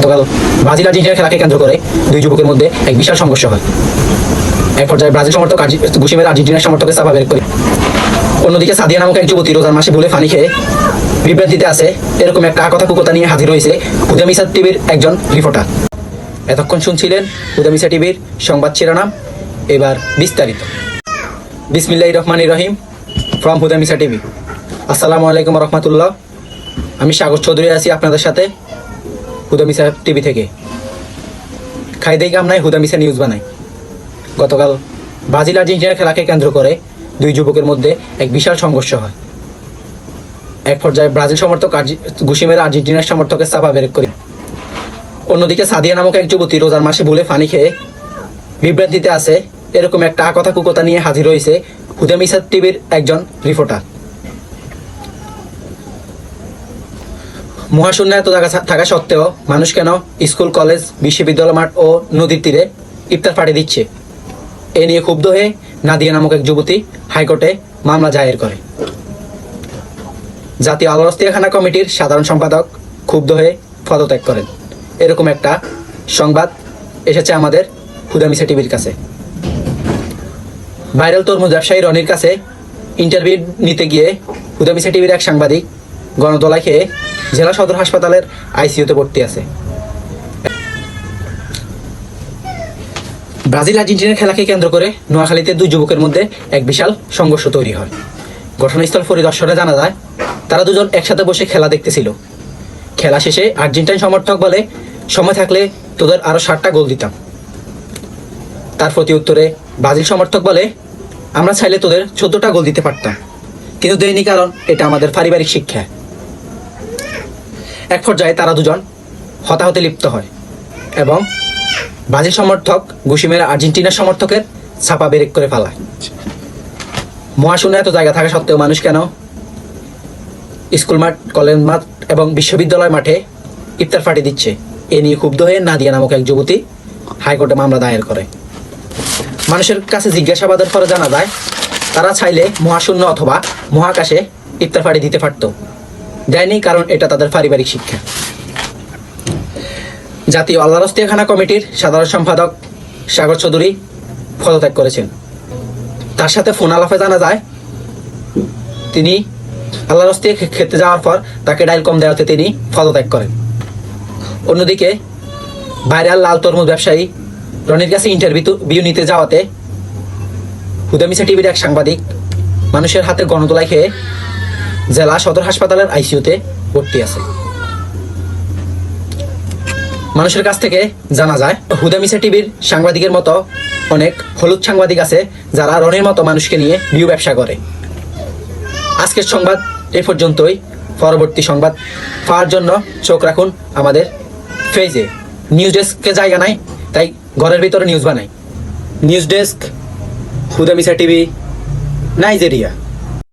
গতকাল ব্রাজিল আর্জেন্টিনার খেলাকে কেন্দ্র করে দুই যুবকের মধ্যে এক বিশাল সংঘর্ষ হয়। এক পর্যায়ে ব্রাজিল সমর্থক গুসিমের আর্জেন্টিনার সমর্থকের চাপা বের করে। অন্যদিকে সাদিয়া নামক এক যুবতী রোজার মাসে ভুলে পানি খেয়ে বিভ্রান্তিতে আছে এরকম একটা কথা কুকথা নিয়ে হাজির হয়েছে হুদামিসা টিভির একজন রিপোর্টার। এতক্ষণ শুনছিলেন হুদামিসা টিভির সংবাদ শিরোনাম, এবার বিস্তারিত। বিসমিল্লাহির রহমানির রহিম, ফ্রম হুদামিসা টিভি। আসসালামু আলাইকুম রহমতুল্লাহ। আমি সাগর চৌধুরী আছি আপনাদের সাথে হুদামিসা টিভি থেকে। খাই দেই কামনায় হুদামিসা নিউজ বানাই। গতকাল ব্রাজিল আর্জেন্টিনার খেলাকে কেন্দ্র করে দুই যুবকের মধ্যে এক বিশাল সংঘর্ষ হয়। এক পর্যায়ে ব্রাজিল সমর্থক গুসিমের আর্জেন্টিনার সমর্থকের চাপা বের করে। অন্যদিকে সাদিয়া নামক এক যুবতী রোজার মাসে ভুলে পানি খেয়ে বিভ্রান্তিতে আছে এরকম একটা কথা কুকথা নিয়ে হাজির হয়েছে হুদামিসা টিভির একজন রিপোর্টার। মহাশূন্য এত জায়গা থাকা সত্ত্বেও মানুষ কেন স্কুল, কলেজ, বিশ্ববিদ্যালয় মাঠ ও নদীর তীরে ইফতার পার্টি দিচ্ছে, এ নিয়ে ক্ষুব্ধ হয়ে নাদিয়া নামক এক যুবতী হাইকোর্টে মামলা দায়ের করে। জাতীয় আলোচনা কমিটির সাধারণ সম্পাদক ক্ষুব্ধ হয়ে পদত্যাগ করেন। এরকম একটা সংবাদ এসেছে আমাদের হুদামিসা টিভির কাছে। ভাইরাল তরমুজ ব্যবসায়ী রনির কাছে ইন্টারভিউ নিতে গিয়ে হুদামিসা টিভির এক সাংবাদিক গণদোলাই খেয়ে জেলা সদর হাসপাতালের আইসিইউতে ভর্তি আছে। ব্রাজিল আর্জেন্টিনার খেলাকে কেন্দ্র করে নোয়াখালীতে দুই যুবকের মধ্যে এক বিশাল সংঘর্ষ তৈরি হয়। ঘটনাস্থল পরিদর্শনে জানা যায় তারা দুজন একসাথে বসে খেলা দেখতেছিল। খেলা শেষে আর্জেন্টাইন সমর্থক বলে, সময় থাকলে তোদের আরো 7টা গোল দিতাম। তার প্রতি উত্তরে ব্রাজিল সমর্থক বলে, আমরা চাইলে তোদের 14টা গোল দিতে পারতাম, কিন্তু দেয়নি, কারণ এটা আমাদের পারিবারিক শিক্ষা। এক পর্যায়ে তারা দুজন হতাহতে লিপ্ত হয় এবং ব্রাজিল সমর্থক গুসিমের আর্জেন্টিনার সমর্থকের ছাপা বেরেক করে ফেলায়। মহাশূন্য এত জায়গা থাকা সত্ত্বেও মানুষ কেন স্কুল মাঠ, কলেজ মাঠ এবং বিশ্ববিদ্যালয় মাঠে ইফতার পার্টি দিচ্ছে, এ নিয়ে ক্ষুব্ধ হয়ে নাদিয়া নামক এক যুবতী হাইকোর্টে মামলা দায়ের করে। মানুষের কাছে জিজ্ঞাসাবাদের পরে জানা যায় তারা চাইলে মহাশূন্য অথবা মহাকাশে ইফতার পার্টি দিতে পারত, দেয়নি, কারণ এটা তাদের পারিবারিক শিক্ষা। জাতীয় আলোচনা কমিটির সাধারণ সম্পাদক সাগর চৌধুরী পদত্যাগ করেছেন। তার সাথে ফোন আলাপে জানা যায় তিনি আল্লাহর খেতে যাওয়ার পর তাকে ডাইল কম দেওয়াতে তিনি পদত্যাগ করেন। অন্যদিকে ভাইরাল লাল তরমুজ ব্যবসায়ী রনির কাছে ইন্টারভিউ নিতে যাওয়াতে হুদামিসা টিভির এক সাংবাদিক মানুষের হাতে গণদোলাই খেয়ে জেলা সদর হাসপাতালের আইসিইউতে ভর্তি আছে। মানুষের কাছ থেকে জানা যায় হুদামিসা টিভির সাংবাদিকের মতো অনেক হলুদ সাংবাদিক আছে যারা রনির মতো মানুষকে নিয়ে ভিউ ব্যবসা করে। আজকের সংবাদ এই পর্যন্তই। পরবর্তী সংবাদ পাওয়ার জন্য চোখ রাখুন আমাদের পেজে। নিউজ ডেস্ককে জায়গা নাই, তাই ঘরের ভিতরে নিউজ বানাই। নিউজ ডেস্ক, হুদামিসা টিভি, নাইজেরিয়া।